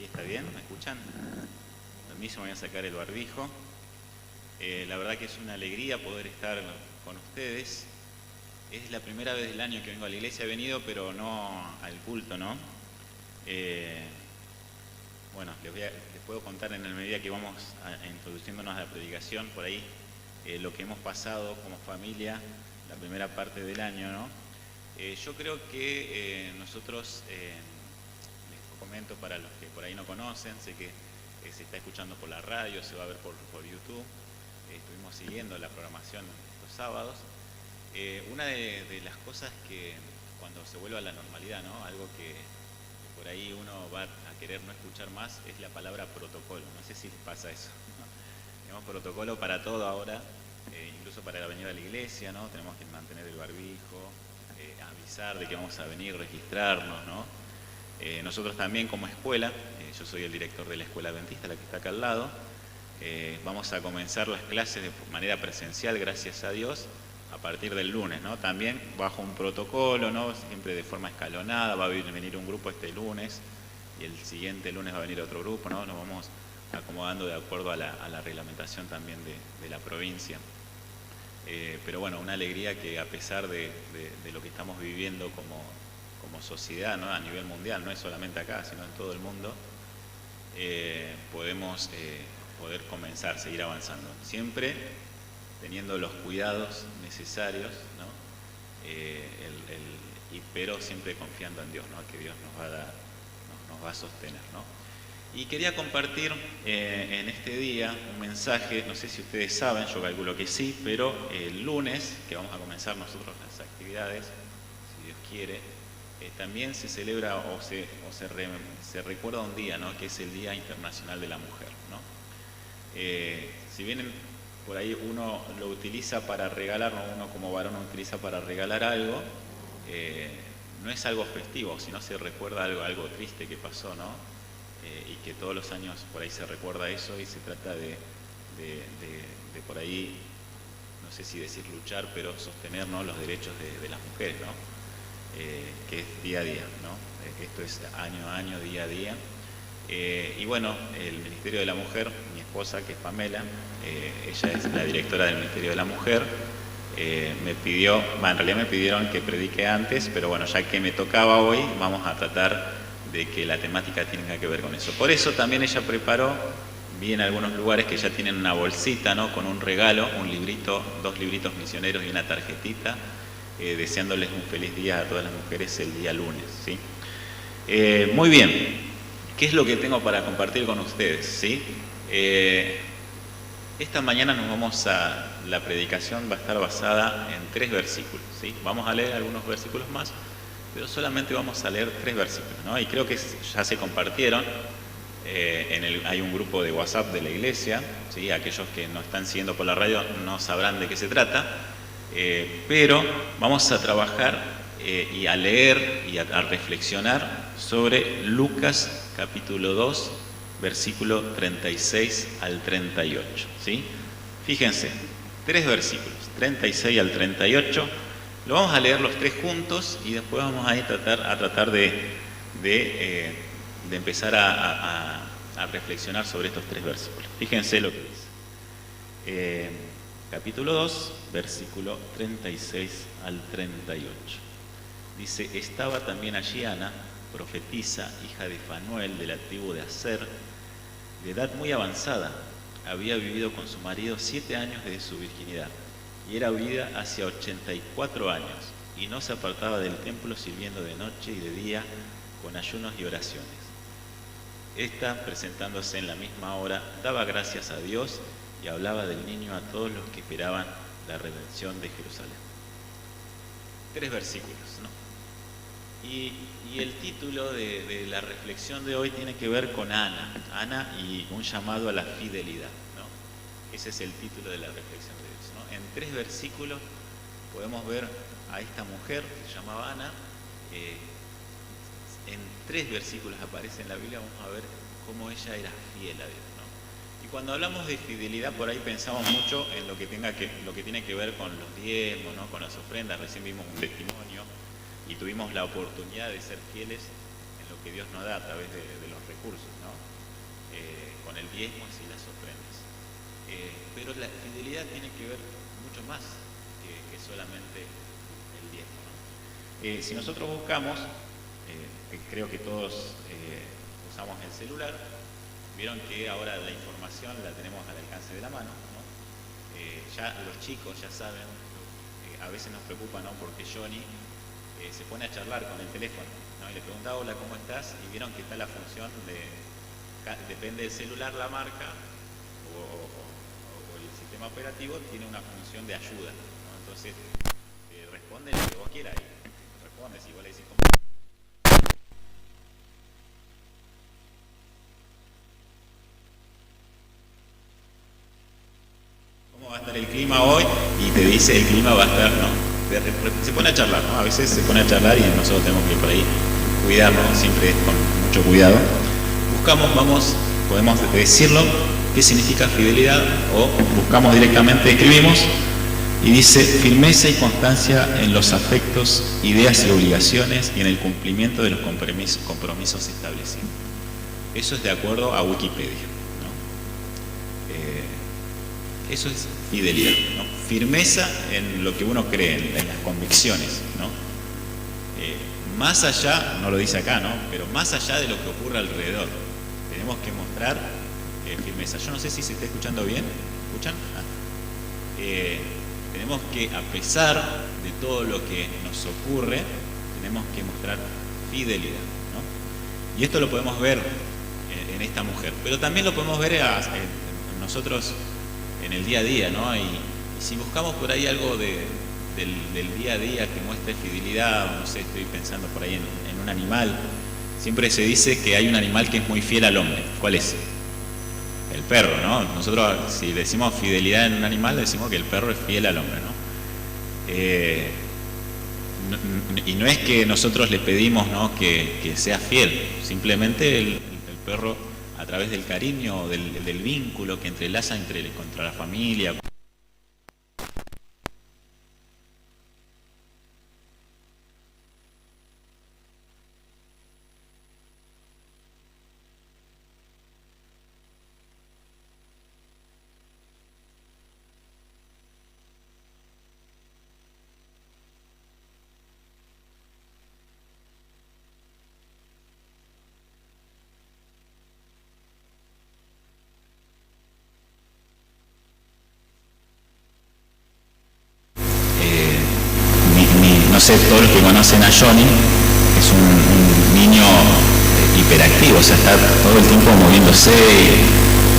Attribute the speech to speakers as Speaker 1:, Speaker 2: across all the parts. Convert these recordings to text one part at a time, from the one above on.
Speaker 1: Ahí está bien, ¿me escuchan? Permiso, me voy a sacar el barbijo. La verdad que es una alegría poder estar con ustedes. Es la primera vez del año que vengo a la iglesia, he venido, pero no al culto, ¿no? Bueno, les puedo contar en la medida que vamos introduciéndonos a la predicación, por ahí, lo que hemos pasado como familia la primera parte del año, ¿no? Yo creo que nosotros, les comento para los que por ahí no conocen, sé que se está escuchando por la radio, se va a ver por YouTube, estuvimos siguiendo la programación los sábados. Una de las cosas que cuando se vuelve a la normalidad, ¿no? Algo que por ahí uno va a querer no escuchar más, es la palabra protocolo. No sé si les pasa eso, ¿no? Tenemos protocolo para todo ahora, incluso para la venida a la iglesia, ¿no? Tenemos que mantener el barbijo, avisar de que vamos a venir, registrarnos, ¿no? Nosotros también como escuela, yo soy el director de la escuela adventista, la que está acá al lado, vamos a comenzar las clases de manera presencial, gracias a Dios, a partir del lunes, ¿no? También bajo un protocolo, ¿no? Siempre de forma escalonada, va a venir un grupo este lunes y el siguiente lunes va a venir otro grupo, ¿no? Nos vamos acomodando de acuerdo a la reglamentación también de la provincia. Pero bueno, una alegría que a pesar de lo que estamos viviendo como sociedad, ¿no? A nivel mundial, no es solamente acá, sino en todo el mundo, podemos poder comenzar, seguir avanzando. Siempre teniendo los cuidados necesarios, ¿no? Pero siempre confiando en Dios, ¿no? Que Dios nos va a sostener, ¿no? Y quería compartir en este día un mensaje, no sé si ustedes saben, yo calculo que sí, pero el lunes, que vamos a comenzar nosotros las actividades, si Dios quiere, también se celebra o se recuerda un día, ¿no? Que es el Día Internacional de la Mujer, ¿no? Si bien por ahí uno lo utiliza para regalar, uno como varón lo utiliza para regalar algo, no es algo festivo, sino se recuerda algo triste que pasó, ¿no? Y que todos los años por ahí se recuerda eso y se trata de por ahí, no sé si decir luchar, pero sostener, ¿no? Los derechos de las mujeres, ¿no? Que es día a día, ¿no? Esto es año a año, día a día. Y bueno, el Ministerio de la Mujer, mi esposa, que es Pamela, ella es la directora del Ministerio de la Mujer, me pidió, en realidad me pidieron que predique antes, pero bueno, ya que me tocaba hoy, vamos a tratar de que la temática tenga que ver con eso. Por eso también ella preparó, vi en algunos lugares que ya tienen una bolsita, ¿no? Con un regalo, un librito, 2 libritos misioneros y una tarjetita, deseándoles un feliz día a todas las mujeres el día lunes, ¿sí? Muy bien, ¿qué es lo que tengo para compartir con ustedes? ¿Sí? Esta mañana la predicación va a estar basada en 3 versículos, ¿sí? Vamos a leer algunos versículos más, pero solamente vamos a leer 3 versículos, ¿no? Y creo que ya se compartieron, hay un grupo de WhatsApp de la iglesia, ¿sí? Aquellos que nos están siguiendo por la radio no sabrán de qué se trata, pero vamos a trabajar y a leer y a reflexionar sobre Lucas capítulo 2, versículo 36 al 38, ¿sí? Fíjense, 3 versículos, 36 al 38, lo vamos a leer los 3 juntos y después vamos a tratar de empezar a reflexionar sobre estos 3 versículos. Fíjense lo que dice. Capítulo 2, versículo 36 al 38. Dice, estaba también allí Ana, profetisa, hija de Fanuel, de la tribu de Aser, de edad muy avanzada. Había vivido con su marido 7 años desde su virginidad, y era viuda hacia 84 años, y no se apartaba del templo sirviendo de noche y de día con ayunos y oraciones. Esta, presentándose en la misma hora, daba gracias a Dios y hablaba del niño a todos los que esperaban la redención de Jerusalén. 3 versículos, ¿no? Y el título de la reflexión de hoy tiene que ver con Ana y un llamado a la fidelidad, ¿no? Ese es el título de la reflexión de Dios, ¿no? En 3 versículos podemos ver a esta mujer que se llamaba Ana. En 3 versículos aparece en la Biblia, vamos a ver cómo ella era fiel a Dios, ¿no? Y cuando hablamos de fidelidad, por ahí pensamos mucho en lo que tiene que ver con los diezmos, ¿no? Con las ofrendas. Recién vimos un testimonio y tuvimos la oportunidad de ser fieles en lo que Dios nos da a través de los recursos, ¿no? Con el diezmo y las ofrendas. Pero la fidelidad tiene que ver mucho más que solamente el diezmo, ¿no? Si nosotros buscamos, creo que todos usamos el celular, vieron que ahora la información la tenemos al alcance de la mano, ¿no? Ya los chicos ya saben, a veces nos preocupa, ¿no? Porque Johnny se pone a charlar con el teléfono, ¿no? Y le pregunta, hola, ¿cómo estás? Y vieron que está la función depende del celular, la marca o el sistema operativo tiene una función de ayuda, ¿no? Entonces responde lo que vos quieras y responde, si vos le decís cómo va a estar el clima hoy y te dice el clima va a estar, no, se pone a charlar, ¿no? A veces se pone a charlar y nosotros tenemos que por ahí cuidarnos, siempre con mucho cuidado. Buscamos, podemos decirlo, qué significa fidelidad, o buscamos directamente, escribimos y dice firmeza y constancia en los afectos, ideas y obligaciones y en el cumplimiento de los compromisos establecidos. Eso es de acuerdo a Wikipedia, ¿no? Eso es fidelidad, ¿no? Firmeza en lo que uno cree, en las convicciones, ¿no? Más allá, no lo dice acá, ¿no? Pero más allá de lo que ocurre alrededor, tenemos que mostrar firmeza. Yo no sé si se está escuchando bien. ¿Escuchan? Tenemos que, a pesar de todo lo que nos ocurre, tenemos que mostrar fidelidad, ¿no? Y esto lo podemos ver en esta mujer, pero también lo podemos ver en nosotros en el día a día, ¿no? Y si buscamos por ahí algo del día a día que muestre fidelidad, no sé, estoy pensando por ahí en un animal. Siempre se dice que hay un animal que es muy fiel al hombre. ¿Cuál es? El perro, ¿no? Nosotros, si decimos fidelidad en un animal, decimos que el perro es fiel al hombre, ¿no? Y no es que nosotros le pedimos, ¿no?, que sea fiel, simplemente el perro, a través del cariño, del vínculo que entrelaza contra la familia. No sé, todos los que conocen a Johnny, es un niño hiperactivo, o sea, está todo el tiempo moviéndose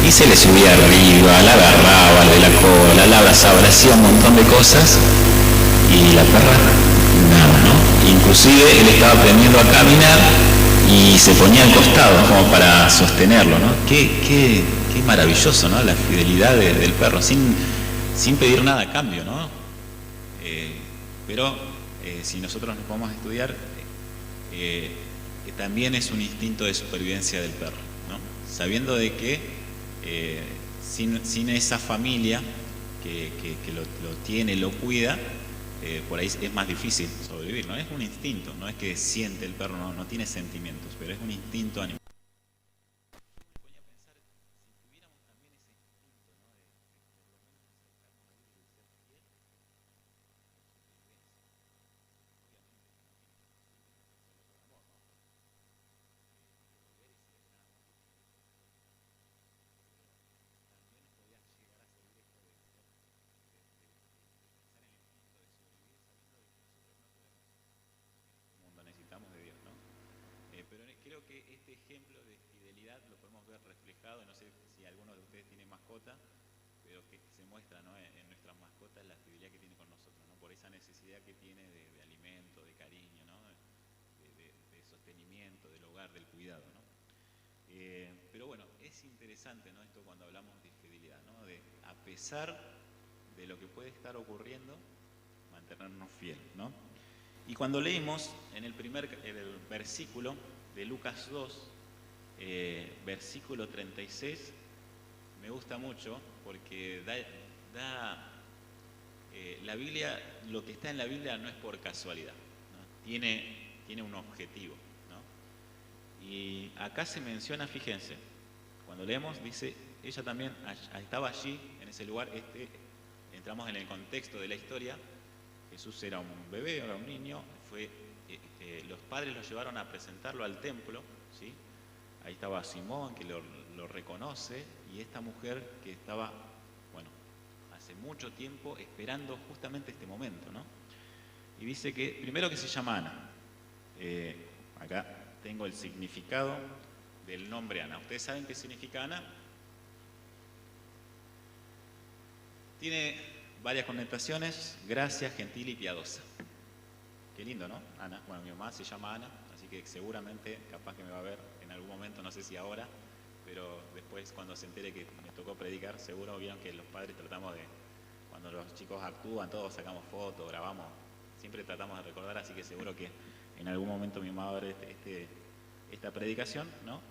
Speaker 1: y se le subía arriba, la agarraba de la cola, la abrazaba, le hacía un montón de cosas y la perra nada, ¿no? Inclusive él estaba aprendiendo a caminar y se ponía al costado, ¿no?, como para sostenerlo, ¿no? Qué maravilloso, ¿no? La fidelidad del perro, sin pedir nada a cambio, ¿no? Pero si nosotros nos vamos a estudiar, también es un instinto de supervivencia del perro, ¿no? Sabiendo de que sin esa familia que lo tiene, lo cuida, por ahí es más difícil sobrevivir, ¿no? Es un instinto, no es que siente el perro, no tiene sentimientos, pero es un instinto animal. Necesitamos de Dios, ¿no? Pero creo que este ejemplo de fidelidad lo podemos ver reflejado, no sé si alguno de ustedes tiene mascota, pero que se muestra, ¿no?, en nuestras mascotas la fidelidad que tiene con nosotros, ¿no? Por esa necesidad que tiene de alimento, de cariño, ¿no?, de sostenimiento, del hogar, del cuidado, ¿no? Pero bueno, es interesante, ¿no?, esto cuando hablamos de fidelidad, ¿no?, de a pesar de lo que puede estar ocurriendo, mantenernos fieles, ¿no? Y cuando leímos en el versículo de Lucas 2, versículo 36, me gusta mucho porque la Biblia, lo que está en la Biblia no es por casualidad, ¿no? Tiene un objetivo, ¿no? Y acá se menciona, fíjense, cuando leemos dice, ella también estaba allí, en ese lugar, entramos en el contexto de la historia. Jesús era un bebé, era un niño, los padres lo llevaron a presentarlo al templo, ¿sí? Ahí estaba Simón, que lo reconoce, y esta mujer que estaba, bueno, hace mucho tiempo esperando justamente este momento, ¿no? Y dice que, primero que se llama Ana. Acá tengo el significado del nombre Ana. ¿Ustedes saben qué significa Ana? Tiene varias connotaciones: gracia, gentil y piadosa. Qué lindo, ¿no? Ana. Bueno, mi mamá se llama Ana, así que seguramente, capaz que me va a ver en algún momento, no sé si ahora, pero después cuando se entere que me tocó predicar, seguro vieron que los padres tratamos de, cuando los chicos actúan, todos sacamos fotos, grabamos, siempre tratamos de recordar, así que seguro que en algún momento mi mamá va a ver esta predicación, ¿no?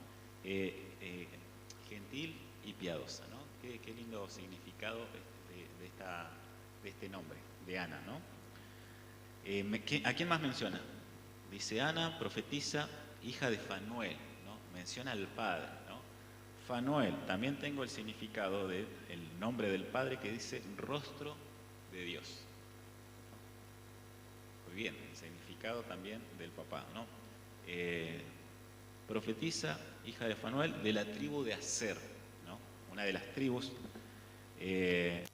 Speaker 1: Gentil y piadosa, ¿no? Qué lindo significado de este nombre, de Ana, ¿no? ¿A quién más menciona? Dice Ana, profetisa, hija de Fanuel, ¿no? Menciona al padre, ¿no? Fanuel, también tengo el significado del nombre del padre que dice rostro de Dios. Muy bien, el significado también del papá, ¿no? Profetisa, hija de Fanuel, de la tribu de Aser, ¿no? Una de las tribus de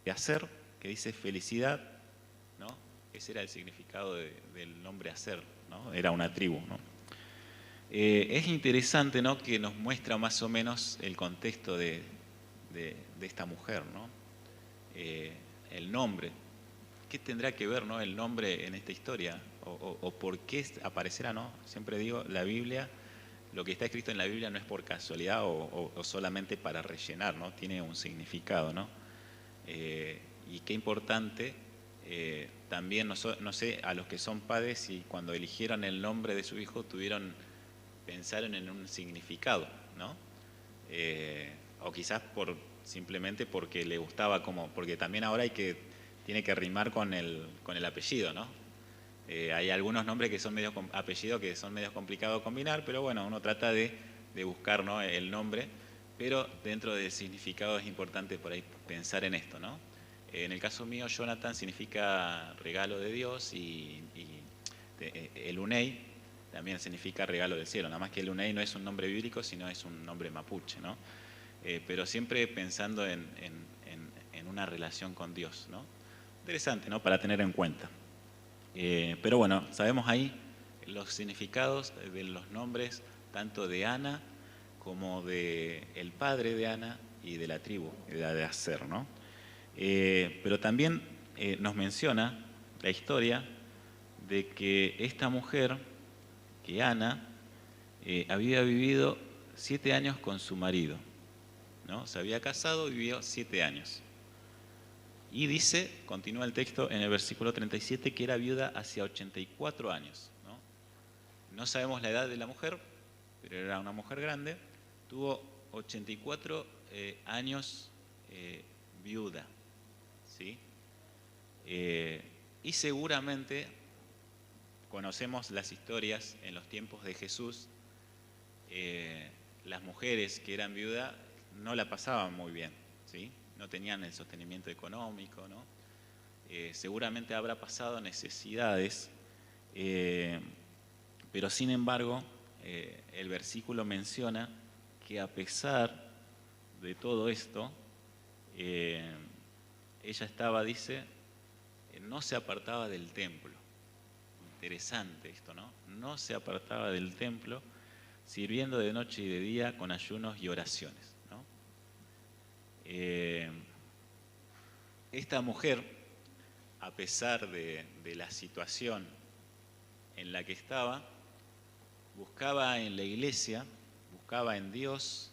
Speaker 1: Aser, que dice felicidad, ¿no? Ese era el significado del nombre Aser, ¿no? Era una tribu, ¿no? Es interesante, ¿no?, que nos muestra más o menos el contexto de esta mujer, ¿no? El nombre. ¿Qué tendrá que ver, ¿no?, el nombre en esta historia? O por qué aparecerá, ¿no? Siempre digo, la Biblia, lo que está escrito en la Biblia no es por casualidad o solamente para rellenar, ¿no? Tiene un significado, ¿no? Y qué importante, también, no sé, a los que son padres, si cuando eligieron el nombre de su hijo pensaron en un significado, ¿no? O quizás simplemente porque le gustaba, porque también ahora tiene que rimar con el apellido, ¿no? Hay algunos nombres que son apellidos que son medio complicados de combinar, pero bueno, uno trata de buscar, ¿no?, el nombre, pero dentro del significado es importante por ahí pensar en esto, ¿no? En el caso mío, Jonathan significa regalo de Dios y el Unei también significa regalo del cielo, nada más que el Unei no es un nombre bíblico, sino es un nombre mapuche, ¿no? Pero siempre pensando en una relación con Dios, ¿no? Interesante, ¿no?, para tener en cuenta. Pero bueno, sabemos ahí los significados de los nombres tanto de Ana como de el padre de Ana y de la tribu, de Aser, ¿no? Pero también nos menciona la historia de que esta mujer, que Ana, había vivido 7 años con su marido, ¿no? Se había casado y vivió 7 años. Y dice, continúa el texto en el versículo 37, que era viuda hacia 84 años, ¿no? No sabemos la edad de la mujer, pero era una mujer grande. Tuvo 84 años viuda, ¿sí? Y seguramente conocemos las historias en los tiempos de Jesús. Las mujeres que eran viudas no la pasaban muy bien, ¿sí? No tenían el sostenimiento económico, ¿no? Seguramente habrá pasado necesidades, pero sin embargo el versículo menciona que a pesar de todo esto, ella estaba, dice, no se apartaba del templo. Interesante esto, ¿no? No se apartaba del templo, sirviendo de noche y de día con ayunos y oraciones, ¿no? Esta mujer, a pesar de la situación en la que estaba, buscaba en la iglesia, buscaba en Dios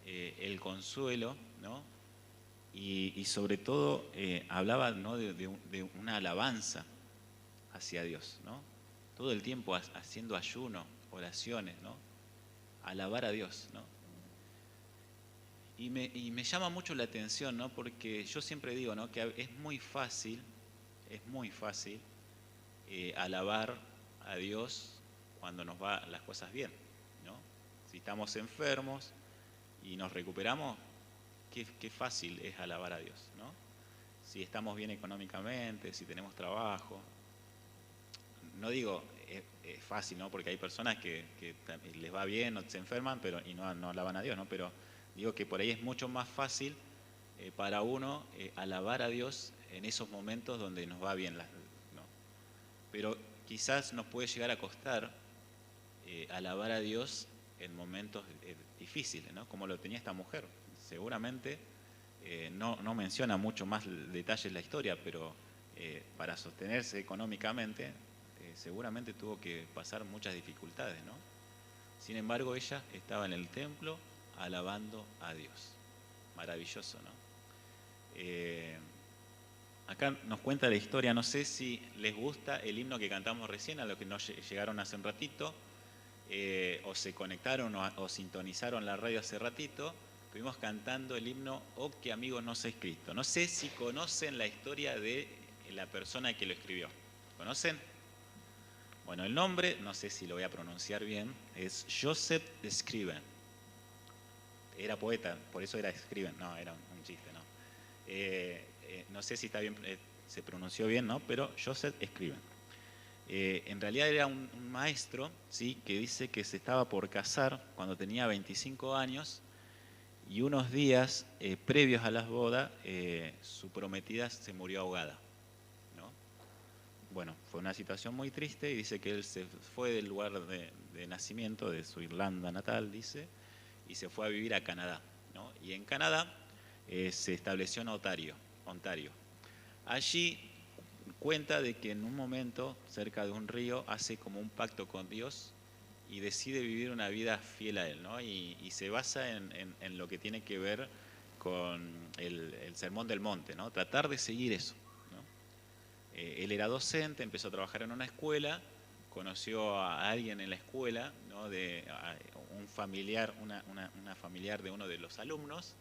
Speaker 1: el consuelo, ¿no? Y sobre todo hablaba, ¿no?, de una alabanza hacia Dios, ¿no? Todo el tiempo haciendo ayuno, oraciones, ¿no? Alabar a Dios, ¿no? Y me llama mucho la atención, ¿no? Porque yo siempre digo, ¿no?, que es muy fácil alabar a Dios cuando nos va las cosas bien, ¿no? Si estamos enfermos y nos recuperamos, qué fácil es alabar a Dios, ¿no? Si estamos bien económicamente, si tenemos trabajo. No digo es fácil, ¿no? Porque hay personas que les va bien, no se enferman, y no alaban a Dios, ¿no? Pero digo que por ahí es mucho más fácil para uno alabar a Dios en esos momentos donde nos va bien, ¿no? Pero quizás nos puede llegar a costar alabar a Dios en momentos difíciles, ¿no? Como lo tenía esta mujer. Seguramente no menciona mucho más detalles la historia, pero para sostenerse económicamente seguramente tuvo que pasar muchas dificultades, ¿no? Sin embargo, ella estaba en el templo alabando a Dios. Maravilloso, ¿no? Acá nos cuenta la historia, no sé si les gusta el himno que cantamos recién, a los que nos llegaron hace un ratito, o se conectaron o sintonizaron la radio hace ratito. Estuvimos cantando el himno "Oh, qué amigo nos es Cristo". No sé si conocen la historia de la persona que lo escribió. ¿Conocen? Bueno, el nombre, no sé si lo voy a pronunciar bien, es Joseph Scriven. Era poeta, por eso era Scriven. No, era un chiste, ¿no? No sé si está bien, se pronunció bien, ¿no? Pero Joseph Scriven. En realidad era un maestro, ¿sí? Que dice que se estaba por casar cuando tenía 25 años y unos días previos a las bodas su prometida se murió ahogada, ¿no? Bueno, fue una situación muy triste y dice que él se fue del lugar de nacimiento, de su Irlanda natal, dice, y se fue a vivir a Canadá, ¿no? Y en Canadá se estableció en Ontario. Allí cuenta de que en un momento, cerca de un río, hace como un pacto con Dios y decide vivir una vida fiel a Él, ¿no? Y se basa en lo que tiene que ver con el Sermón del Monte, ¿no? Tratar de seguir eso, ¿no? Él era docente, empezó a trabajar en una escuela, conoció a alguien en la escuela, ¿no? Un familiar, una familiar de uno de los alumnos,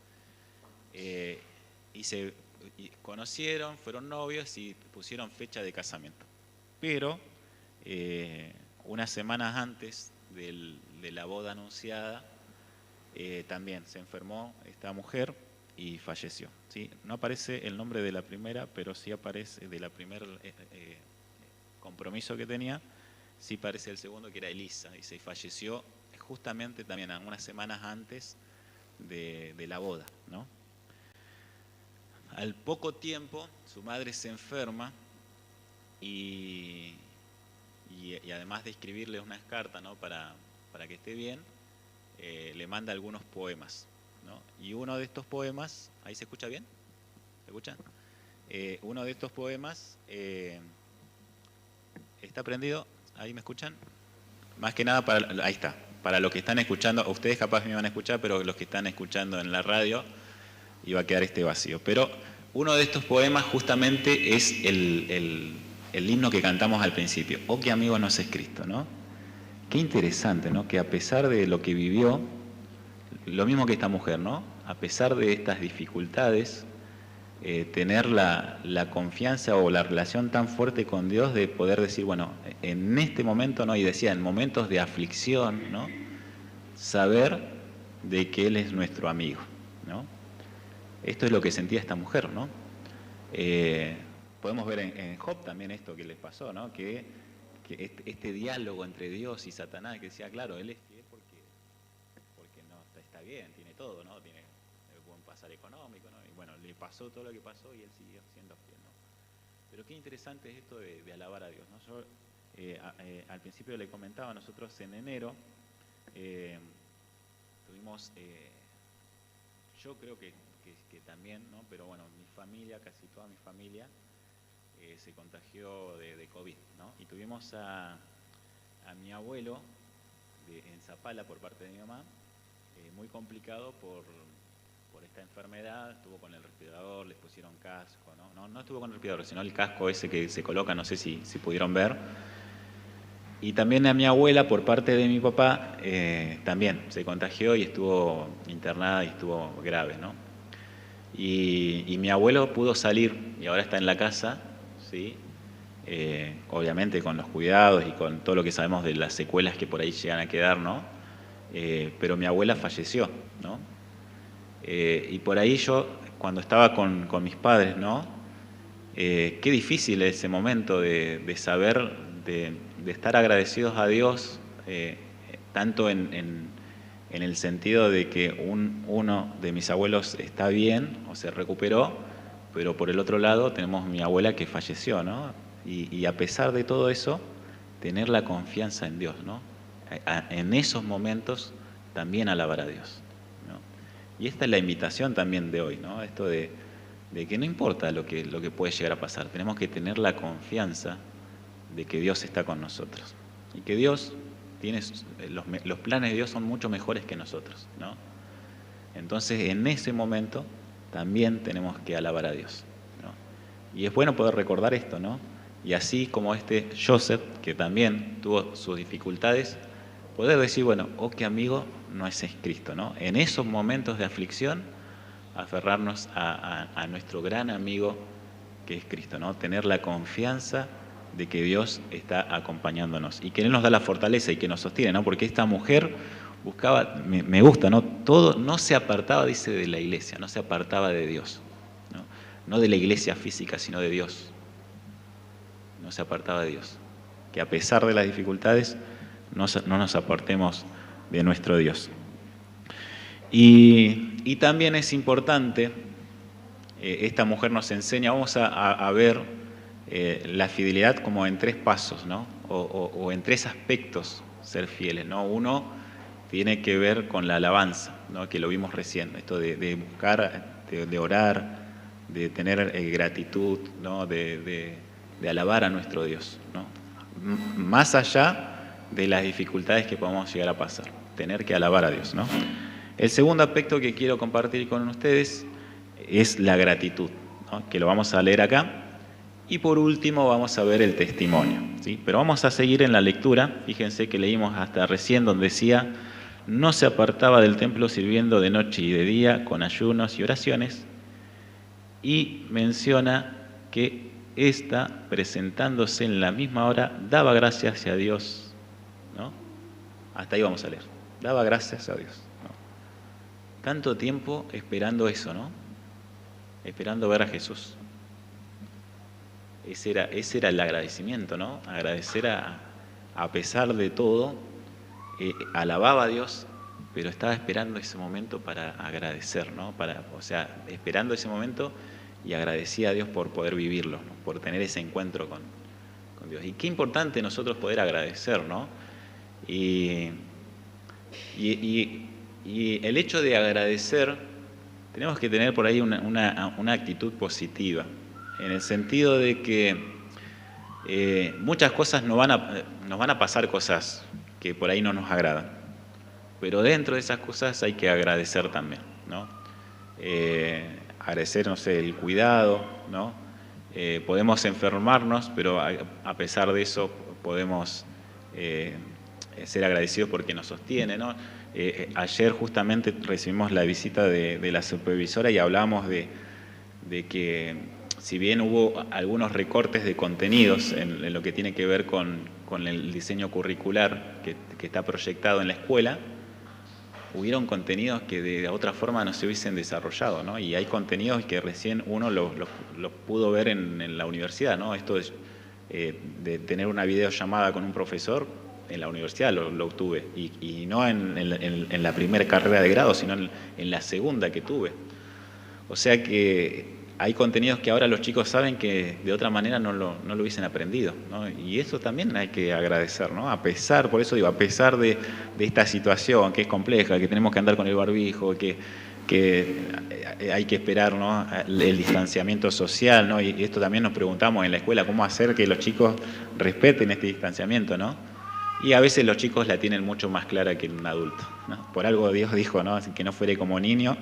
Speaker 1: y se conocieron, fueron novios y pusieron fecha de casamiento. Pero unas semanas antes de la boda anunciada, también se enfermó esta mujer y falleció, ¿sí? No aparece el nombre de la primera, pero sí aparece de la primer compromiso que tenía, sí aparece el segundo, que era Elisa, y se falleció justamente también unas semanas antes de la boda, ¿no? Al poco tiempo, su madre se enferma y además de escribirle unas cartas, ¿no? para que esté bien, le manda algunos poemas, ¿no? Y uno de estos poemas, ¿ahí se escucha bien? ¿Se escucha? Uno de estos poemas, ¿está prendido? ¿Ahí me escuchan? Más que nada, ahí está, para los que están escuchando, ustedes capaz me van a escuchar, pero los que están escuchando en la radio, iba a quedar este vacío. Pero uno de estos poemas justamente es el himno que cantamos al principio. "Oh, qué amigo nos es Cristo", ¿no? Qué interesante, ¿no? Que a pesar de lo que vivió, lo mismo que esta mujer, ¿no? A pesar de estas dificultades, tener la confianza o la relación tan fuerte con Dios de poder decir, bueno, en este momento, ¿no? Y decía, en momentos de aflicción, ¿no? Saber de que Él es nuestro amigo, ¿no? Esto es lo que sentía esta mujer, ¿no? Podemos ver en Job también esto que les pasó, ¿no? Que este diálogo entre Dios y Satanás, que decía, claro, Él es fiel porque no está bien, tiene todo, ¿no? Tiene buen pasar económico, ¿no? Y bueno, le pasó todo lo que pasó y Él siguió siendo fiel, ¿no? Pero qué interesante es esto de alabar a Dios, ¿no? Yo al principio le comentaba, nosotros en enero tuvimos, yo creo que también, ¿no? Pero bueno, mi familia, casi toda mi familia, se contagió de COVID, ¿no? Y tuvimos a mi abuelo en Zapala por parte de mi mamá, muy complicado por esta enfermedad. Estuvo con el respirador, les pusieron casco, ¿no? No estuvo con el respirador, sino el casco ese que se coloca, no sé si pudieron ver. Y también a mi abuela, por parte de mi papá, también se contagió y estuvo internada y estuvo grave, ¿no? Y mi abuelo pudo salir y ahora está en la casa, ¿sí? obviamente con los cuidados y con todo lo que sabemos de las secuelas que por ahí llegan a quedar, ¿no? Pero mi abuela falleció, ¿no? Y por ahí yo, cuando estaba con mis padres, ¿no? Qué difícil es ese momento de saber, de estar agradecidos a Dios, tanto en el sentido de que uno de mis abuelos está bien o se recuperó, pero por el otro lado tenemos mi abuela que falleció, ¿no? Y a pesar de todo eso, tener la confianza en Dios, ¿no? En esos momentos también alabar a Dios, ¿no? Y esta es la invitación también de hoy, ¿no? Esto de que no importa lo que puede llegar a pasar, tenemos que tener la confianza de que Dios está con nosotros y que Dios tiene los planes de Dios son mucho mejores que nosotros, ¿no? Entonces en ese momento también tenemos que alabar a Dios, ¿no? Y es bueno poder recordar esto, ¿no? Y así como este Joseph, que también tuvo sus dificultades, poder decir, bueno, oh, qué amigo no es Cristo, ¿no? En esos momentos de aflicción, aferrarnos a nuestro gran amigo que es Cristo, ¿no? Tener la confianza de que Dios está acompañándonos y que Él nos da la fortaleza y que nos sostiene, ¿no? Porque esta mujer buscaba, me gusta, ¿no? Todo, no se apartaba, dice, de la iglesia, no se apartaba de Dios, ¿no? No de la iglesia física, sino de Dios. No se apartaba de Dios. Que a pesar de las dificultades, no nos apartemos de nuestro Dios. Y también es importante, esta mujer nos enseña, vamos a ver la fidelidad como en 3 pasos, ¿no? O en 3 aspectos ser fieles, ¿no? Uno tiene que ver con la alabanza, ¿no? Que lo vimos recién, esto de buscar, de orar, de tener gratitud, ¿no? De alabar a nuestro Dios, ¿no? Más allá de las dificultades que podamos llegar a pasar, tener que alabar a Dios, ¿no? El segundo aspecto que quiero compartir con ustedes es la gratitud, ¿no? Que lo vamos a leer acá. Y por último vamos a ver el testimonio, ¿sí? Pero vamos a seguir en la lectura. Fíjense que leímos hasta recién donde decía, no se apartaba del templo sirviendo de noche y de día con ayunos y oraciones. Y menciona que ésta, presentándose en la misma hora, daba gracias a Dios, ¿no? Hasta ahí vamos a leer. Daba gracias a Dios, ¿no? Tanto tiempo esperando eso, ¿no? Esperando ver a Jesús. Ese era el agradecimiento, ¿no? Agradecer a pesar de todo, alababa a Dios, pero estaba esperando ese momento para agradecer, ¿no? O sea, esperando ese momento y agradecía a Dios por poder vivirlo, ¿no? Por tener ese encuentro con Dios. Y qué importante nosotros poder agradecer, ¿no? Y el hecho de agradecer, tenemos que tener por ahí una actitud positiva, en el sentido de que muchas cosas nos van a pasar cosas que por ahí no nos agradan, pero dentro de esas cosas hay que agradecer también, ¿no? Agradecer, no sé, el cuidado, ¿no? Podemos enfermarnos, pero a pesar de eso podemos ser agradecidos porque nos sostiene, ¿no? Ayer justamente recibimos la visita de la supervisora y hablamos de que si bien hubo algunos recortes de contenidos en lo que tiene que ver con el diseño curricular que está proyectado en la escuela, hubieron contenidos que de otra forma no se hubiesen desarrollado, ¿no? Y hay contenidos que recién uno los pudo ver en la universidad, ¿no? Esto de tener una videollamada con un profesor, en la universidad lo obtuve, y no en la primera carrera de grado, sino en la segunda que tuve. O sea que hay contenidos que ahora los chicos saben que de otra manera no lo hubiesen aprendido, ¿no? Y eso también hay que agradecer, ¿no? A pesar, por eso digo, a pesar de esta situación que es compleja, que tenemos que andar con el barbijo, que hay que esperar, ¿no? El distanciamiento social, ¿no? Y esto también nos preguntamos en la escuela, cómo hacer que los chicos respeten este distanciamiento, ¿no? Y a veces los chicos la tienen mucho más clara que un adulto, ¿no? Por algo Dios dijo, ¿no? Así que no fuere como niño,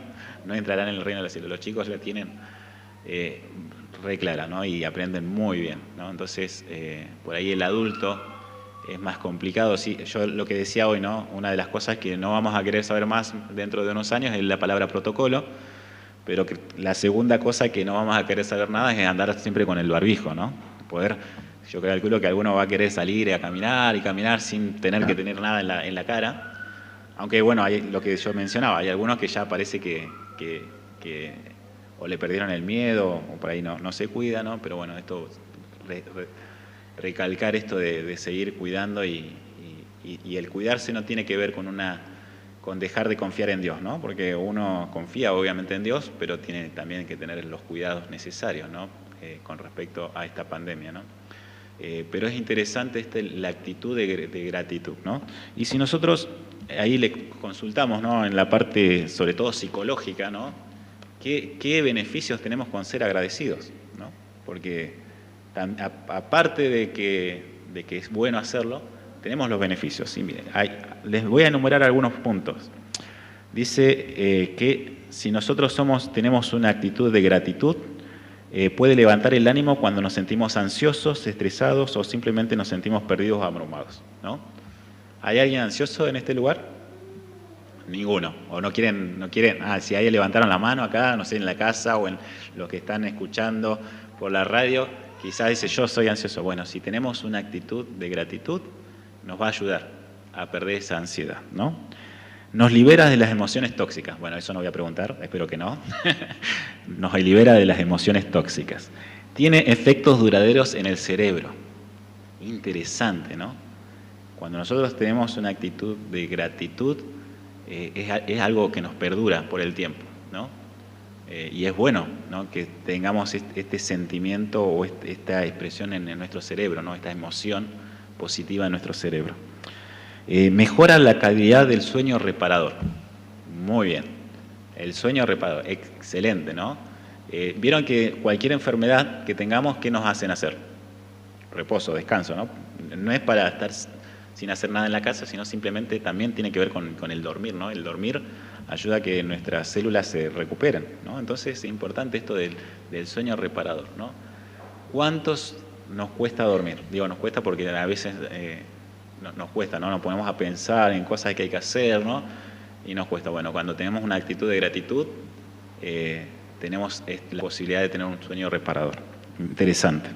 Speaker 1: no entrarán en el reino de los cielos. Los chicos la tienen re clara, ¿no? Y aprenden muy bien, ¿no? Entonces, por ahí el adulto es más complicado. Sí, yo lo que decía hoy, ¿no? Una de las cosas que no vamos a querer saber más dentro de unos años es la palabra protocolo, pero que la segunda cosa que no vamos a querer saber nada es andar siempre con el barbijo, ¿no? poder, yo calculo que alguno va a querer salir a caminar y caminar sin tener que tener nada en la cara. Aunque bueno, hay lo que yo mencionaba, hay algunos que ya parece que o le perdieron el miedo o por ahí no se cuida, ¿no? Pero bueno, esto recalcar esto de seguir cuidando y el cuidarse no tiene que ver con dejar de confiar en Dios, ¿no? Porque uno confía obviamente en Dios, pero tiene también que tener los cuidados necesarios, ¿no? Con respecto a esta pandemia, ¿no? Pero es interesante la actitud de gratitud, ¿no? Y si nosotros ahí le consultamos, ¿no? En la parte sobre todo psicológica, ¿no? ¿Qué beneficios tenemos con ser agradecidos, ¿no? Porque aparte de que es bueno hacerlo, tenemos los beneficios. ¿Sí? Miren, les voy a enumerar algunos puntos. Dice que si nosotros tenemos una actitud de gratitud, puede levantar el ánimo cuando nos sentimos ansiosos, estresados o simplemente nos sentimos perdidos o abrumados, ¿no? ¿Hay alguien ansioso en este lugar? Ninguno. O no quieren, si ahí levantaron la mano acá, no sé, en la casa o en los que están escuchando por la radio, quizás dice yo soy ansioso. Bueno, si tenemos una actitud de gratitud, nos va a ayudar a perder esa ansiedad, ¿no? Nos libera de las emociones tóxicas. Bueno, eso no voy a preguntar, espero que no. Nos libera de las emociones tóxicas. Tiene efectos duraderos en el cerebro. Interesante, ¿no? Cuando nosotros tenemos una actitud de gratitud, es algo que nos perdura por el tiempo, ¿no? Y es bueno, ¿no? Que tengamos este sentimiento o esta expresión en nuestro cerebro, ¿no? Esta emoción positiva en nuestro cerebro. Mejora la calidad del sueño reparador. Muy bien. El sueño reparador, excelente, ¿no? Vieron que cualquier enfermedad que tengamos, ¿qué nos hacen hacer? Reposo, descanso, ¿no? No es para estar sin hacer nada en la casa, sino simplemente también tiene que ver con el dormir, ¿no? El dormir ayuda a que nuestras células se recuperen, ¿no? Entonces es importante esto del sueño reparador, ¿no? ¿Cuántos nos cuesta dormir? Digo, nos cuesta porque a veces nos cuesta, ¿no? Nos ponemos a pensar en cosas que hay que hacer, ¿no? Y nos cuesta. Bueno, cuando tenemos una actitud de gratitud, tenemos la posibilidad de tener un sueño reparador. Interesante.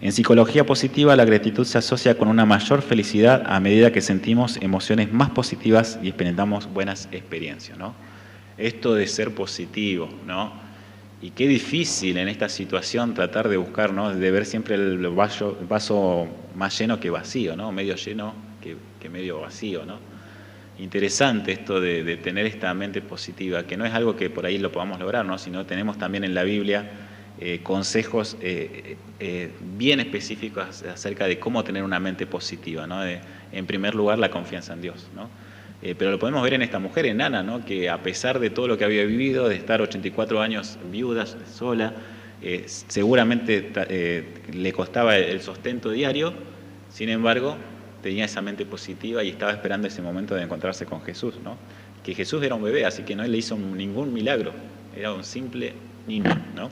Speaker 1: En psicología positiva, la gratitud se asocia con una mayor felicidad a medida que sentimos emociones más positivas y experimentamos buenas experiencias, ¿no? Esto de ser positivo, ¿no? Y qué difícil en esta situación tratar de buscar, ¿no? De ver siempre el vaso más lleno que vacío, ¿no? Medio lleno que medio vacío, ¿no? Interesante esto de tener esta mente positiva, que no es algo que por ahí lo podamos lograr, ¿no? Sino tenemos también en la Biblia consejos bien específicos acerca de cómo tener una mente positiva, ¿no? En primer lugar, la confianza en Dios, ¿no? Pero lo podemos ver en esta mujer, en Ana, ¿no? Que a pesar de todo lo que había vivido, de estar 84 años viuda, sola, seguramente le costaba el sustento diario, sin embargo, tenía esa mente positiva y estaba esperando ese momento de encontrarse con Jesús, ¿no? Que Jesús era un bebé, así que no le hizo ningún milagro, era un simple niño, ¿no?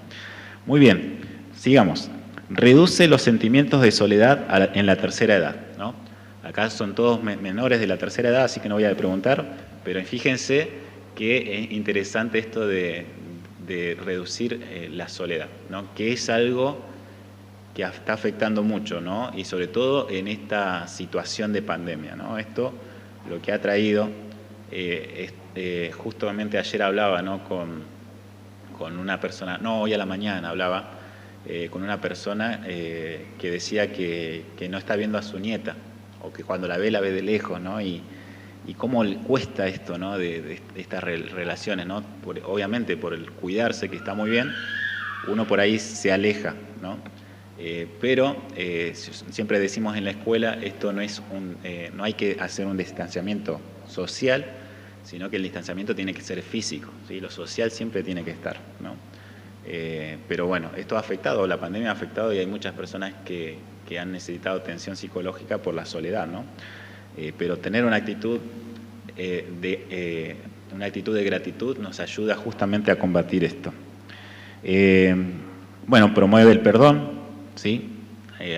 Speaker 1: Muy bien, sigamos. Reduce los sentimientos de soledad en la tercera edad, ¿no? Acá son todos menores de la tercera edad, así que no voy a preguntar, pero fíjense que es interesante esto de reducir la soledad, ¿no? Que es algo que está afectando mucho, ¿no? Y sobre todo en esta situación de pandemia, ¿no? Esto lo que ha traído, justamente ayer hablaba, ¿no? con una persona, no, hoy a la mañana hablaba con una persona que decía que no está viendo a su nieta, o que cuando la ve de lejos, ¿no? Y cómo le cuesta esto, ¿no? De estas relaciones, ¿no? Obviamente por el cuidarse, que está muy bien, uno por ahí se aleja, ¿no? Pero siempre decimos en la escuela, esto no es no hay que hacer un distanciamiento social, sino que el distanciamiento tiene que ser físico, ¿sí? Lo social siempre tiene que estar, ¿no? Pero bueno, esto ha afectado, la pandemia ha afectado y hay muchas personas que han necesitado atención psicológica por la soledad, ¿no? Pero tener una actitud de gratitud nos ayuda justamente a combatir esto. Bueno, promueve el perdón, ¿sí?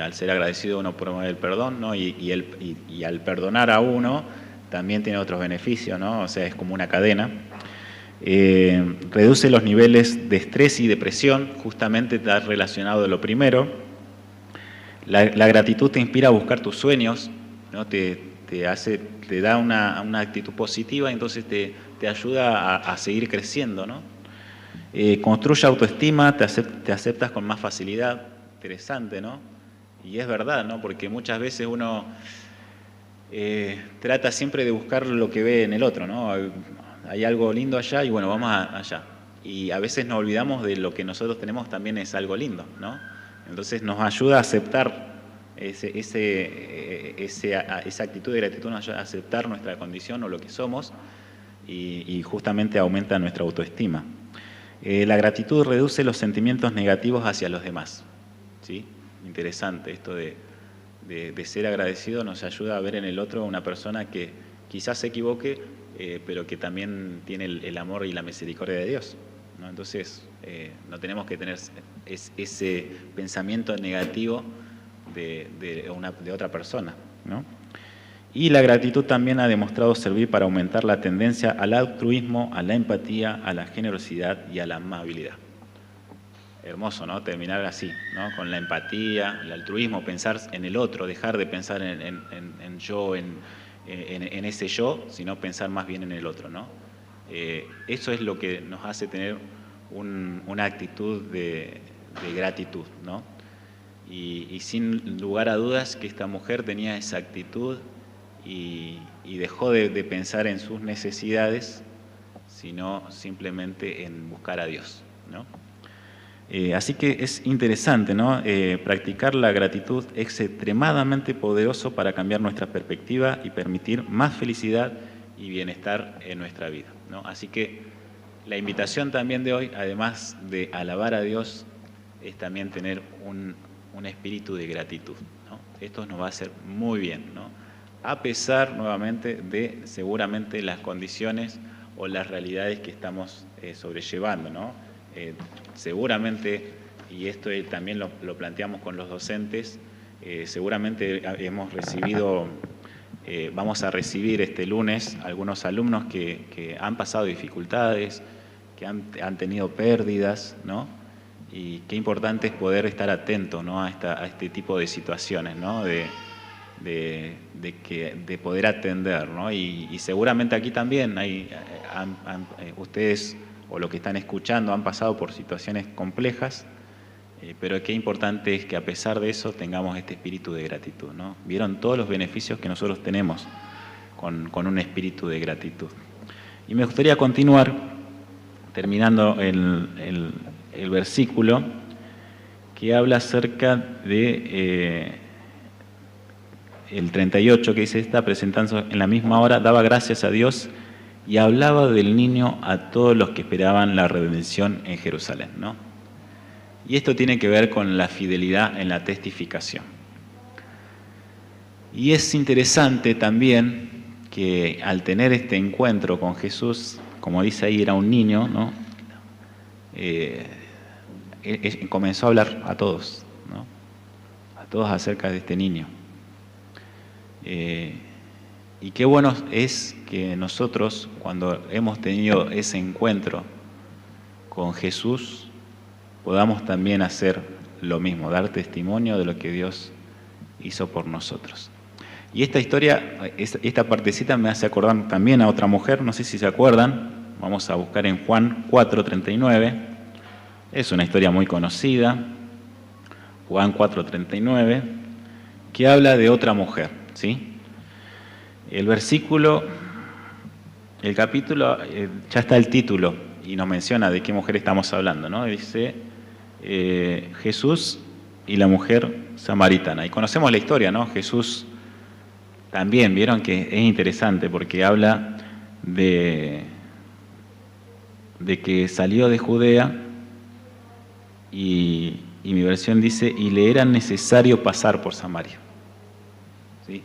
Speaker 1: Al ser agradecido uno promueve el perdón, ¿no? Y al perdonar a uno también tiene otros beneficios, ¿no? O sea, es como una cadena. Reduce los niveles de estrés y depresión, justamente está relacionado a lo primero. La gratitud te inspira a buscar tus sueños, ¿no? Te da una actitud positiva, entonces te ayuda a seguir creciendo, ¿no? Construye autoestima, te aceptas con más facilidad. Interesante, ¿no? Y es verdad, ¿no? Porque muchas veces uno trata siempre de buscar lo que ve en el otro, ¿no? Hay algo lindo allá y bueno, vamos allá. Y a veces nos olvidamos de lo que nosotros tenemos también es algo lindo, ¿no? Entonces nos ayuda a aceptar esa actitud de gratitud, nos ayuda a aceptar nuestra condición o lo que somos y justamente aumenta nuestra autoestima. La gratitud reduce los sentimientos negativos hacia los demás, ¿sí? Interesante esto de ser agradecido, nos ayuda a ver en el otro una persona que quizás se equivoque, pero que también tiene el amor y la misericordia de Dios, ¿no? Entonces, no tenemos que tener ese pensamiento negativo de otra persona, ¿no? Y la gratitud también ha demostrado servir para aumentar la tendencia al altruismo, a la empatía, a la generosidad y a la amabilidad. Hermoso, ¿no? Terminar así, ¿no? Con la empatía, el altruismo, pensar en el otro, dejar de pensar en yo, en ese yo, sino pensar más bien en el otro, ¿no? Eso es lo que nos hace tener una actitud de gratitud, ¿no? Y sin lugar a dudas que esta mujer tenía esa actitud y dejó de pensar en sus necesidades, sino simplemente en buscar a Dios, ¿no? Así que es interesante, ¿no? Practicar la gratitud es extremadamente poderoso para cambiar nuestra perspectiva y permitir más felicidad y bienestar en nuestra vida, ¿no? Así que la invitación también de hoy, además de alabar a Dios, es también tener un espíritu de gratitud, ¿no? Esto nos va a hacer muy bien, ¿no? A pesar, nuevamente, de seguramente las condiciones o las realidades que estamos sobrellevando, ¿no? Seguramente, y esto también lo planteamos con los docentes, seguramente hemos recibido, vamos a recibir este lunes algunos alumnos que han pasado dificultades, que han tenido pérdidas, ¿no? Y qué importante es poder estar atento, ¿no? a este tipo de situaciones, ¿no? de poder atender, ¿no? Y seguramente aquí también ustedes o los que están escuchando han pasado por situaciones complejas, pero qué importante es que a pesar de eso tengamos este espíritu de gratitud, ¿no? Vieron todos los beneficios que nosotros tenemos con un espíritu de gratitud. Y me gustaría continuar terminando el versículo que habla acerca de el 38, que dice: está presentando en la misma hora, daba gracias a Dios y hablaba del niño a todos los que esperaban la redención en Jerusalén, ¿no? Y esto tiene que ver con la fidelidad en la testificación. Y es interesante también que al tener este encuentro con Jesús, como dice ahí, era un niño, ¿no? Comenzó a hablar a todos, ¿no? A todos acerca de este niño. Y qué bueno es que nosotros, cuando hemos tenido ese encuentro con Jesús, podamos también hacer lo mismo, dar testimonio de lo que Dios hizo por nosotros. Y esta historia, esta partecita me hace acordar también a otra mujer, no sé si se acuerdan, vamos a buscar en Juan 4:39, es una historia muy conocida, Juan 4:39, que habla de otra mujer, ¿sí? El versículo, el capítulo, ya está el título y nos menciona de qué mujer estamos hablando, ¿no? Dice Jesús y la mujer samaritana. Y conocemos la historia, ¿no? Jesús también, vieron que es interesante porque habla de que salió de Judea y mi versión dice, y le era necesario pasar por Samaria. ¿Sí?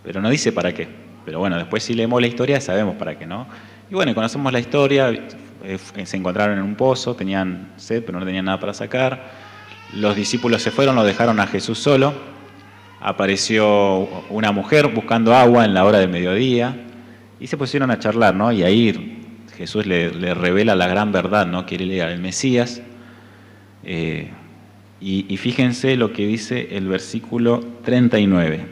Speaker 1: Pero no dice para qué. Pero bueno, después si leemos la historia sabemos para qué, ¿no? Y bueno, conocemos la historia, se encontraron en un pozo, tenían sed, pero no tenían nada para sacar. Los discípulos se fueron, lo dejaron a Jesús solo. Apareció una mujer buscando agua en la hora de mediodía y se pusieron a charlar, ¿no? Y ahí Jesús le revela la gran verdad, ¿no? Que él era el Mesías. Y fíjense lo que dice el versículo 39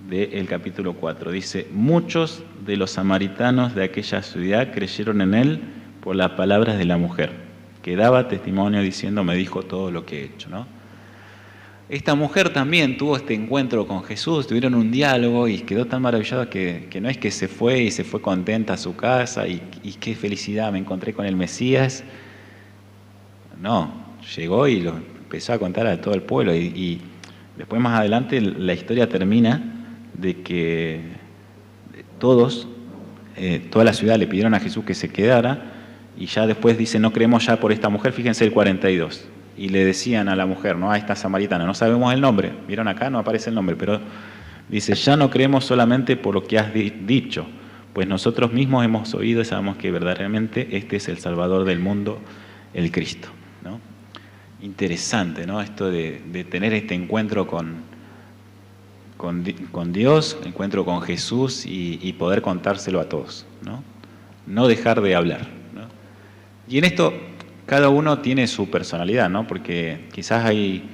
Speaker 1: del capítulo 4. Dice, muchos de los samaritanos de aquella ciudad creyeron en él por las palabras de la mujer, que daba testimonio diciendo, me dijo todo lo que he hecho, ¿no? Esta mujer también tuvo este encuentro con Jesús, tuvieron un diálogo y quedó tan maravillada que no es que se fue y se fue contenta a su casa y qué felicidad, me encontré con el Mesías. No, llegó y lo empezó a contar a todo el pueblo y después más adelante la historia termina de que toda la ciudad le pidieron a Jesús que se quedara y ya después dice, no creemos ya por esta mujer, fíjense el 42. Y le decían a la mujer, no a esta samaritana, no sabemos el nombre, vieron acá, no aparece el nombre, pero dice, ya no creemos solamente por lo que has dicho, pues nosotros mismos hemos oído y sabemos que verdaderamente este es el Salvador del mundo, el Cristo, ¿no? Interesante, ¿no? Esto de tener este encuentro con Dios, encuentro con Jesús y poder contárselo a todos, ¿no? No dejar de hablar, ¿no? Y en esto cada uno tiene su personalidad, ¿no? Porque quizás hay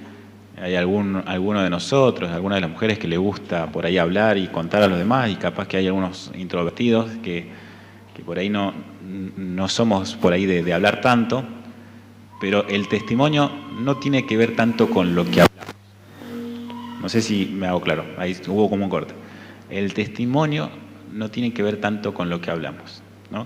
Speaker 1: alguno de nosotros, alguna de las mujeres que le gusta por ahí hablar y contar a los demás, y capaz que hay algunos introvertidos que por ahí no somos por ahí de hablar tanto, pero el testimonio no tiene que ver tanto con lo que hablamos. No sé si me hago claro, ahí hubo como un corte. El testimonio no tiene que ver tanto con lo que hablamos, ¿no?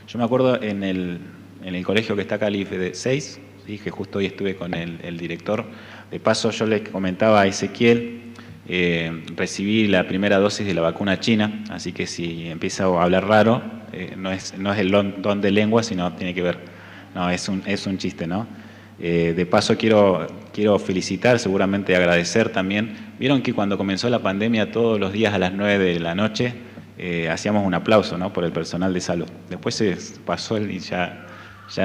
Speaker 1: Yo me acuerdo en el colegio que está acá, el IFE 6, ¿sí? Que justo hoy estuve con el director. De paso, yo le comentaba a Ezequiel, recibí la primera dosis de la vacuna china, así que si empieza a hablar raro, no es el don de lengua, sino tiene que ver, no, es un chiste, ¿no? De paso quiero felicitar, seguramente agradecer también. Vieron que cuando comenzó la pandemia todos los días a las 9 de la noche hacíamos un aplauso, ¿no? Por el personal de salud. Después se pasó y ya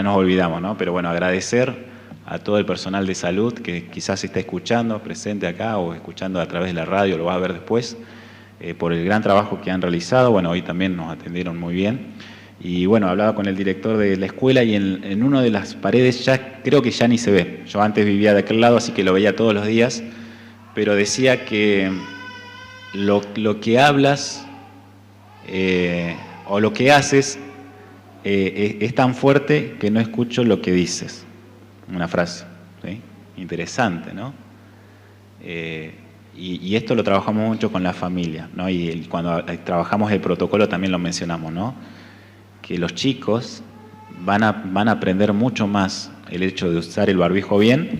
Speaker 1: nos olvidamos, ¿no? Pero bueno, agradecer a todo el personal de salud que quizás está escuchando, presente acá o escuchando a través de la radio, lo va a ver después, por el gran trabajo que han realizado. Bueno, hoy también nos atendieron muy bien. Y bueno, hablaba con el director de la escuela y en una de las paredes creo que ya ni se ve. Yo antes vivía de aquel lado, así que lo veía todos los días, pero decía que lo que hablas o lo que haces es tan fuerte que no escucho lo que dices. Una frase, ¿sí? Interesante, ¿no? Y esto lo trabajamos mucho con la familia, ¿no? Y cuando trabajamos el protocolo también lo mencionamos, ¿no? Que los chicos van a aprender mucho más el hecho de usar el barbijo bien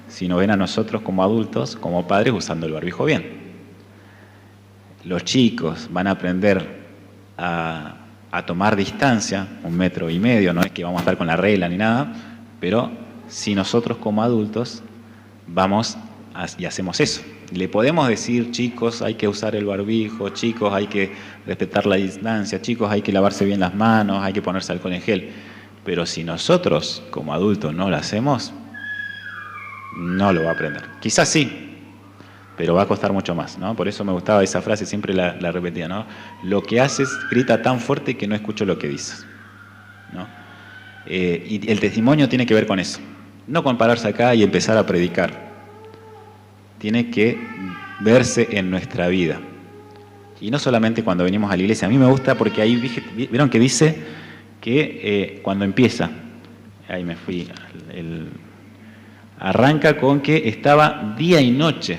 Speaker 1: si nos ven a nosotros como adultos, como padres, usando el barbijo bien. Los chicos van a aprender a tomar distancia, 1,5 metros, no es que vamos a estar con la regla ni nada, pero si nosotros como adultos vamos y hacemos eso. Le podemos decir, chicos, hay que usar el barbijo, chicos, hay que respetar la distancia, chicos, hay que lavarse bien las manos, hay que ponerse alcohol en gel. Pero si nosotros como adultos no lo hacemos, no lo va a aprender. Quizás sí, pero va a costar mucho más, ¿no? Por eso me gustaba esa frase, siempre la repetía, ¿no? Lo que haces grita tan fuerte que no escucho lo que dices, ¿no? Y el testimonio tiene que ver con eso. No con pararse acá y empezar a predicar. Tiene que verse en nuestra vida. Y no solamente cuando venimos a la iglesia. A mí me gusta porque ahí, vieron que dice que cuando empieza, ahí me fui, arranca con que estaba día y noche.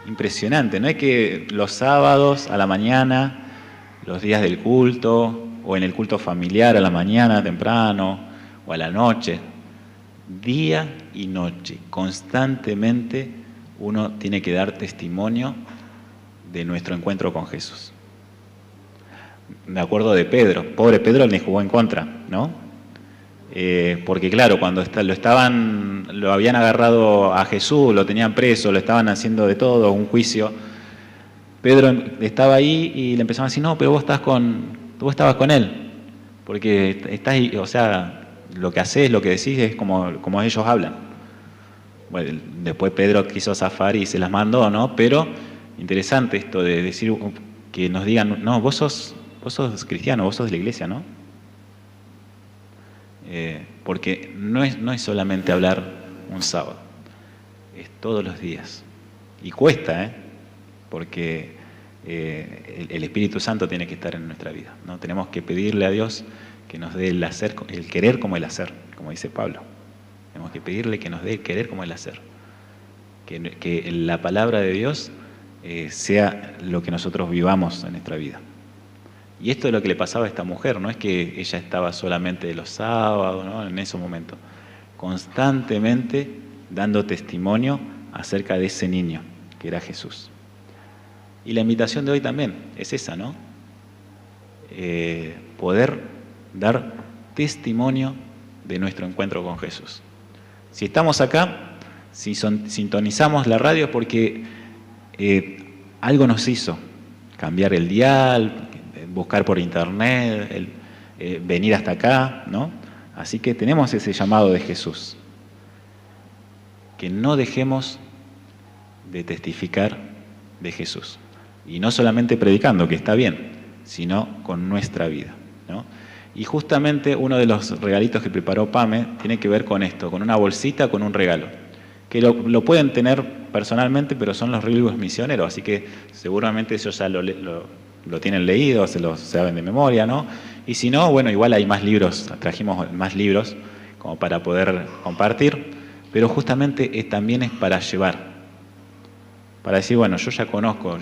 Speaker 1: Impresionante, no es que los sábados a la mañana, los días del culto, o en el culto familiar a la mañana temprano, o a la noche. Día y noche, constantemente uno tiene que dar testimonio de nuestro encuentro con Jesús. Me acuerdo de Pedro, pobre Pedro le jugó en contra, ¿no? Porque claro, cuando lo habían agarrado a Jesús, lo tenían preso, lo estaban haciendo de todo, un juicio. Pedro estaba ahí y le empezaban a decir, no, pero vos estabas con él, porque estás, o sea, lo que haces, lo que decís es como ellos hablan. Bueno, después Pedro quiso zafar y se las mandó, ¿no? Pero interesante esto de decir que nos digan, no, vos sos cristiano, vos sos de la iglesia, ¿no? Porque no es solamente hablar un sábado. todos los días. Y cuesta, porque el Espíritu Santo tiene que estar en nuestra vida, ¿no? Tenemos que pedirle a Dios que nos dé el querer como el hacer, como dice Pablo. Tenemos que pedirle que nos dé el querer como el hacer. Que la palabra de Dios sea lo que nosotros vivamos en nuestra vida. Y esto es lo que le pasaba a esta mujer, no es que ella estaba solamente los sábados, ¿no? En esos momentos, constantemente dando testimonio acerca de ese niño, que era Jesús. Y la invitación de hoy también es esa, ¿no? Poder dar testimonio de nuestro encuentro con Jesús. Si estamos acá, si sintonizamos la radio es porque algo nos hizo cambiar el dial, buscar por internet, venir hasta acá, ¿no? Así que tenemos ese llamado de Jesús. Que no dejemos de testificar de Jesús. Y no solamente predicando, que está bien, sino con nuestra vida, ¿no? Y justamente uno de los regalitos que preparó Pame tiene que ver con esto, con una bolsita, con un regalo. Que lo pueden tener personalmente, pero son los libros misioneros, así que seguramente ellos ya lo tienen leído, se lo saben de memoria, ¿no? Y si no, bueno, igual hay más libros, trajimos más libros como para poder compartir, pero justamente también es para llevar. Para decir, bueno, yo ya conozco,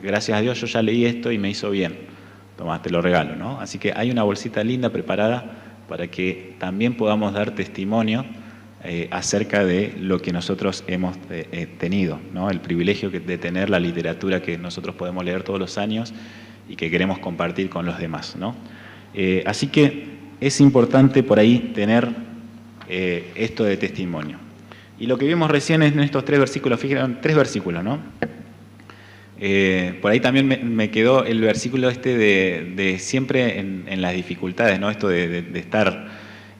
Speaker 1: gracias a Dios yo ya leí esto y me hizo bien. Tomá, te lo regalo, ¿no? Así que hay una bolsita linda preparada para que también podamos dar testimonio acerca de lo que nosotros hemos tenido, ¿no? El privilegio de tener la literatura que nosotros podemos leer todos los años y que queremos compartir con los demás, ¿no? Así que es importante por ahí tener esto de testimonio. Y lo que vimos recién en estos 3 versículos, fíjense, 3 versículos, ¿no? Por ahí también me quedó el versículo de siempre en las dificultades, ¿no? Esto de estar,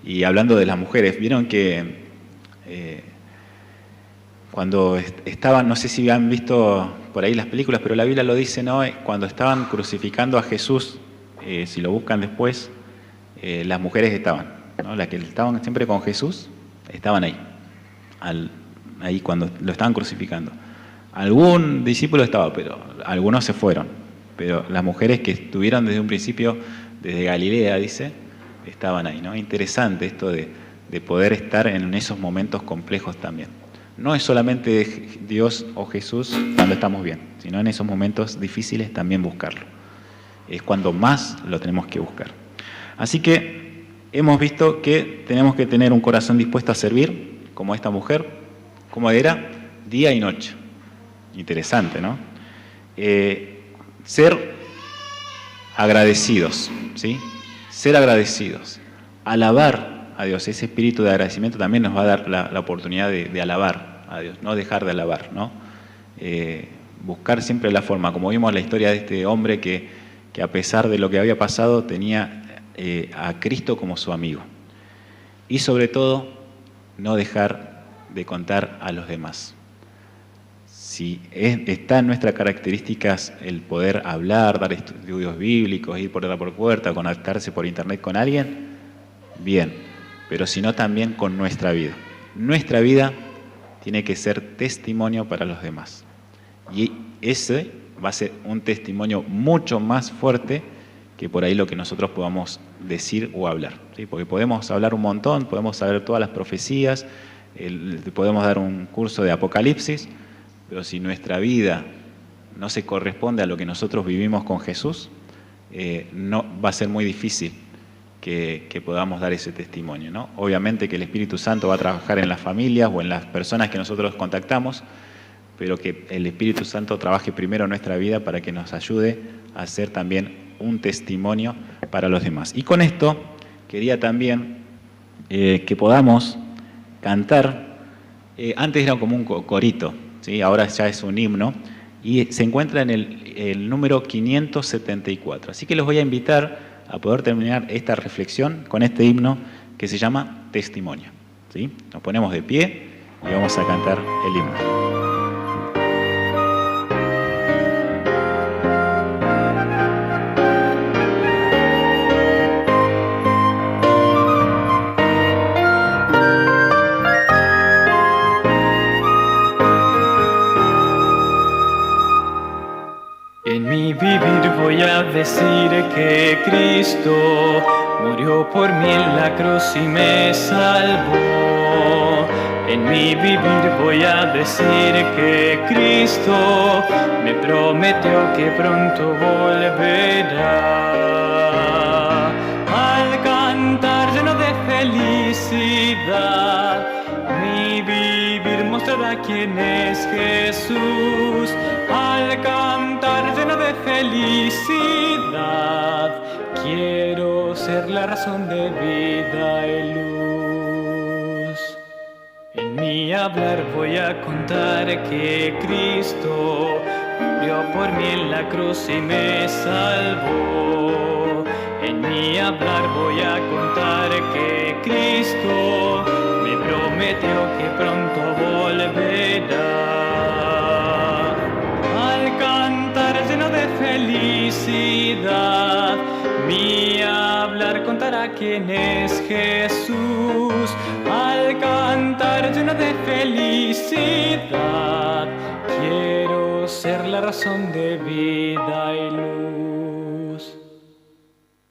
Speaker 1: y hablando de las mujeres, vieron que cuando estaban, no sé si han visto por ahí las películas, pero la Biblia lo dice, ¿no? Cuando estaban crucificando a Jesús, si lo buscan después, las mujeres estaban, ¿no? Las que estaban siempre con Jesús, estaban ahí. Ahí cuando lo estaban crucificando. Algún discípulo estaba, pero algunos se fueron. Pero las mujeres que estuvieron desde un principio, desde Galilea, dice, estaban ahí, ¿no? Interesante esto de poder estar en esos momentos complejos también. No es solamente Dios o Jesús cuando estamos bien, sino en esos momentos difíciles también buscarlo. Es cuando más lo tenemos que buscar. Así que hemos visto que tenemos que tener un corazón dispuesto a servir, como esta mujer, como era, día y noche. Interesante, ¿no? Ser agradecidos, ¿sí? Ser agradecidos. Alabar a Dios. Ese espíritu de agradecimiento también nos va a dar la oportunidad de alabar a Dios, no dejar de alabar, ¿no? Buscar siempre la forma, como vimos la historia de este hombre que a pesar de lo que había pasado tenía a Cristo como su amigo. Y sobre todo, no dejar de contar a los demás. Si está en nuestras características el poder hablar, dar estudios bíblicos, ir puerta por puerta, conectarse por internet con alguien, bien, pero si no también con nuestra vida. Nuestra vida tiene que ser testimonio para los demás. Y ese va a ser un testimonio mucho más fuerte que por ahí lo que nosotros podamos decir o hablar, ¿sí? Porque podemos hablar un montón, podemos saber todas las profecías, podemos dar un curso de Apocalipsis, pero si nuestra vida no se corresponde a lo que nosotros vivimos con Jesús, no va a ser muy difícil que podamos dar ese testimonio, ¿no? Obviamente que el Espíritu Santo va a trabajar en las familias o en las personas que nosotros contactamos, pero que el Espíritu Santo trabaje primero en nuestra vida para que nos ayude a ser también un testimonio para los demás. Y con esto quería también que podamos cantar, antes era como un corito, ¿sí? Ahora ya es un himno, y se encuentra en el número 574. Así que los voy a invitar a poder terminar esta reflexión con este himno que se llama Testimonio, ¿sí? Nos ponemos de pie y vamos a cantar el himno.
Speaker 2: decir que Cristo murió por mí en la cruz y me salvó. En mi vivir voy a decir que Cristo me prometió que pronto volverá. Al cantar lleno de felicidad, mi vivir mostrará quién es Jesús. Al cantar lleno de felicidad, quiero ser la razón de vida y luz. En mi hablar voy a contar que Cristo murió por mí en la cruz y me salvó. En mi hablar voy a contar que Cristo me prometió que pronto volverá. Al cantar lleno de felicidad, mi hablar contará quién es Jesús. Al cantar lleno de felicidad, quiero ser la razón de vida y luz.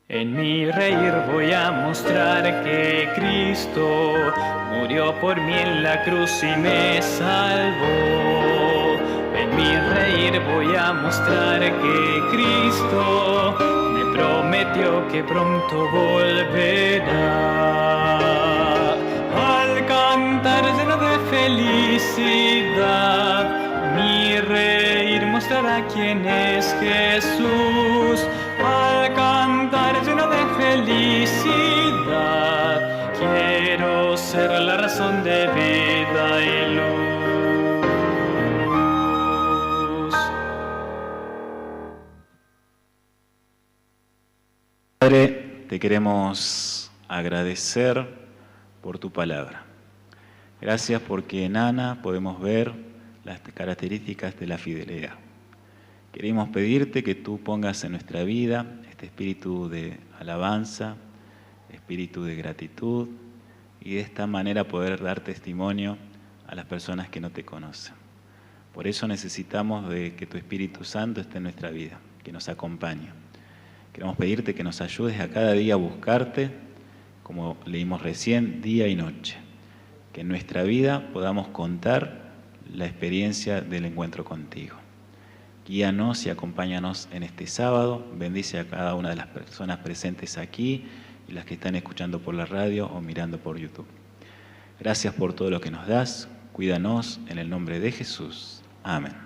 Speaker 2: En mi reír voy a mostrar que Cristo murió por mí en la cruz y me salvó. En mi reír voy a mostrar que Cristo me prometió que pronto volverá. Al cantar lleno de felicidad, mi reír mostrará quién es Jesús. Al cantar lleno de felicidad, quiero ser la razón de vida y luz.
Speaker 1: Padre, te queremos agradecer por tu palabra. Gracias porque en Ana podemos ver las características de la fidelidad. Queremos pedirte que tú pongas en nuestra vida este espíritu de alabanza, espíritu de gratitud y de esta manera poder dar testimonio a las personas que no te conocen. Por eso necesitamos de que tu Espíritu Santo esté en nuestra vida, que nos acompañe. Queremos pedirte que nos ayudes a cada día a buscarte, como leímos recién, día y noche. Que en nuestra vida podamos contar la experiencia del encuentro contigo. Guíanos y acompáñanos en este sábado. Bendice a cada una de las personas presentes aquí y las que están escuchando por la radio o mirando por YouTube. Gracias por todo lo que nos das. Cuídanos en el nombre de Jesús. Amén.